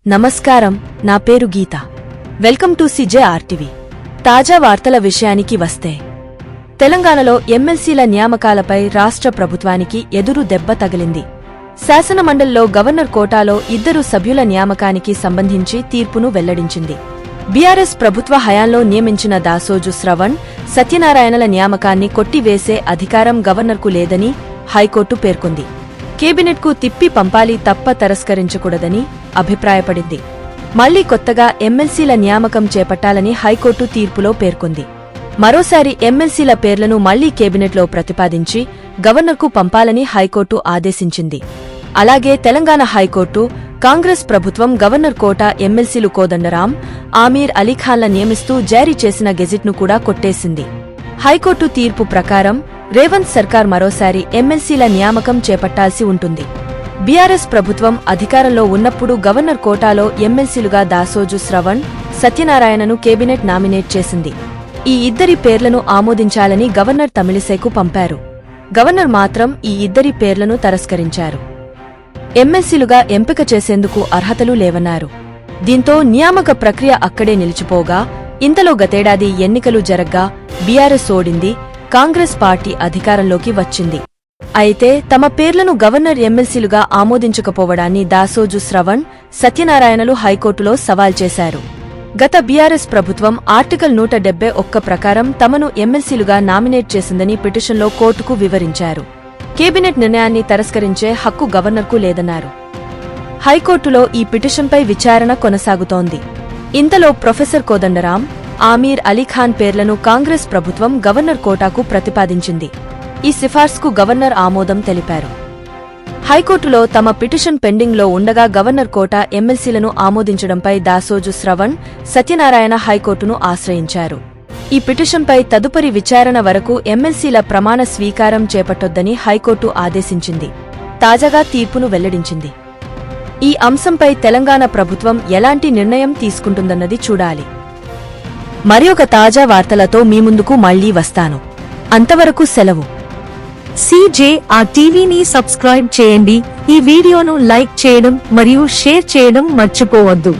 నమస్కారం, నా పేరు గీత. Welcome to CJRTV. తాజా వార్తల విషయానికి వస్తే, తెలంగాణలో ఎమ్మెల్సీల నియామకాలపై రాష్ట్ర ప్రభుత్వానికి ఎదురు దెబ్బ తగిలింది. శాసనమండలిలో గవర్నర్ కోటాలో 2 సభ్యుల నియామకానికి సంబంధించి తీర్పును వెల్లడించింది. బీఆర్ఎస్ ప్రభుత్వ హయాంలో నియమించిన దాసోజు శ్రవణ్, సత్యనారాయణల నియామకాన్ని కొట్టివేసే అధికారం గవర్నర్కు లేదని హైకోర్టు పేర్కొంది. కేబినెట్కు తిప్పి పంపాలి తప్ప తిరస్కరించకూడదని అభిప్రాయపడింది. మళ్లీ కొత్తగా ఎమ్మెల్సీల నియామకం చేపట్టాలని హైకోర్టు తీర్పులో పేర్కొంది. మరోసారి ఎమ్మెల్సీల పేర్లను మళ్లీ కేబినెట్లో ప్రతిపాదించి గవర్నర్కు పంపాలని హైకోర్టు ఆదేశించింది. అలాగే తెలంగాణ హైకోర్టు కాంగ్రెస్ ప్రభుత్వం గవర్నర్ కోట ఎమ్మెల్సీలు కోదండరాం, ఆమీర్ అలీఖాన్ల నియమిస్తూ జారీ చేసిన గెజిట్ను కూడా కొట్టేసింది. హైకోర్టు తీర్పు ప్రకారం రేవంత్ సర్కార్ మరోసారి ఎమ్మెల్సీల నియామకం చేపట్టాల్సి ఉంటుంది. బీఆర్ఎస్ ప్రభుత్వం అధికారంలో ఉన్నప్పుడు గవర్నర్ కోటాలో ఎమ్మెల్సీలుగా దాసోజు శ్రవణ్, సత్యనారాయణను కేబినెట్ నామినేట్ చేసింది. ఈ 2 పేర్లను ఆమోదించాలని గవర్నర్ తమిళిసైకు పంపారు. గవర్నర్ మాత్రం ఈ 2 పేర్లను తిరస్కరించారు. ఎమ్మెల్సీలుగా ఎంపిక చేసేందుకు అర్హతలు లేవన్నారు. దీంతో నియామక ప్రక్రియ అక్కడే నిలిచిపోగా, ఇంతలో గతేడాది ఎన్నికలు జరగ్గా బీఆర్ఎస్ ఓడింది. కాంగ్రెస్ పార్టీ అధికారంలోకి వచ్చింది. అయితే తమ పేర్లను గవర్నర్ ఎమ్మెల్సీలుగా ఆమోదించకపోవడాన్ని దాసోజు శ్రవణ్, సత్యనారాయణలు హైకోర్టులో సవాల్ చేశారు. గత బీఆర్ఎస్ ప్రభుత్వం ఆర్టికల్ 171 ప్రకారం తమను ఎమ్మెల్సీలుగా నామినేట్ చేసిందని పిటిషన్లో కోర్టుకు వివరించారు. కేబినెట్ నిర్ణయాన్ని తిరస్కరించే హక్కు గవర్నర్కు లేదన్నారు. హైకోర్టులో ఈ పిటిషన్పై విచారణ కొనసాగుతోంది. ఇంతలో ప్రొఫెసర్ కోదండరాం, ఆమీర్ అలీఖాన్ పేర్లను కాంగ్రెస్ ప్రభుత్వం గవర్నర్ కోటాకు ప్రతిపాదించింది. ఈ సిఫార్సుకు గవర్నర్ ఆమోదం తెలిపారు. హైకోర్టులో తమ పిటిషన్ పెండింగ్లో ఉండగా గవర్నర్ కోటా ఎమ్మెల్సీలను ఆమోదించడంపై దాసోజు శ్రవణ్, సత్యనారాయణ హైకోర్టును ఆశ్రయించారు. ఈ పిటిషన్పై తదుపరి విచారణ వరకు ఎమ్మెల్సీల ప్రమాణ స్వీకారం చేపట్టొద్దని హైకోర్టు ఆదేశించింది. తాజాగా తీర్పును వెల్లడించింది. ఈ అంశంపై తెలంగాణ ప్రభుత్వం ఎలాంటి నిర్ణయం తీసుకుంటుందన్నది చూడాలి. మరియొక తాజా వార్తలతో మీ ముందుకు మళ్లీ వస్తాను. అంతవరకు సెలవు. CJRTVని సబ్స్క్రైబ్ చేయండి. ఈ వీడియోను లైక్ చేయడం మరియు షేర్ చేయడం మర్చిపోవద్దు.